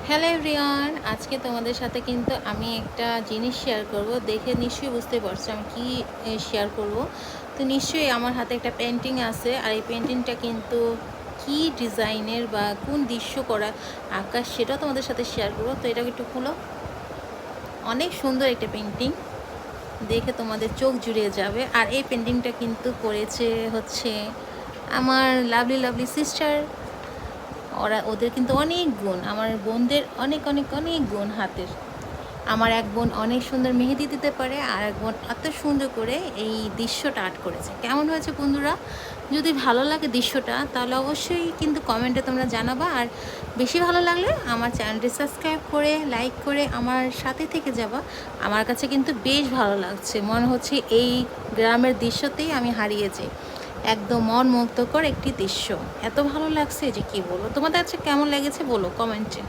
Hello everyone, আজকে তোমাদের সাথে কিন্তু আমি একটা জিনিস শেয়ার করব। দেখে নিশ্চয়ই বুঝতে পারছো আমি কি শেয়ার করব। তো নিশ্চয়ই আমার হাতে একটা পেন্টিং আছে, আর এই পেন্টিংটা কিন্তু কি ডিজাইনের বা কোন দৃশ্য করা আকাশ সেটা তোমাদের সাথে শেয়ার করব। তো এটাকে একটু খুলো, অনেক সুন্দর একটা পেন্টিং, দেখে তোমাদের চোখ জুড়িয়ে যাবে। আর এই পেন্টিংটা কিন্তু করেছে হচ্ছে আমার লাভলি লাভলি সিস্টার। ওদের কিন্তু অনেক গুণ, আমার বোনদের অনেক অনেক অনেক গুণ হাতের। আমার এক বোন অনেক সুন্দর মেহেদি দিতে পারে, আর এক বোন এত সুন্দর করে এই দৃশ্যটা আর্ট করেছে। কেমন হয়েছে বন্ধুরা? যদি ভালো লাগে দৃশ্যটা তাহলে অবশ্যই কিন্তু কমেন্টে তোমরা জানাবা। আর বেশি ভালো লাগলে আমার চ্যানেলটি সাবস্ক্রাইব করে লাইক করে আমার সাথে থেকে যাবা। আমার কাছে কিন্তু বেশ ভালো লাগছে, মনে হচ্ছে এই গ্রামের দৃশ্যতেই আমি হারিয়েছি। একদম মন মুগ্ধকর একটি দৃশ্য, এত ভালো লাগছে যে কি বলবো। তোমাদের কাছে কেমন লেগেছে বলো কমেন্টে।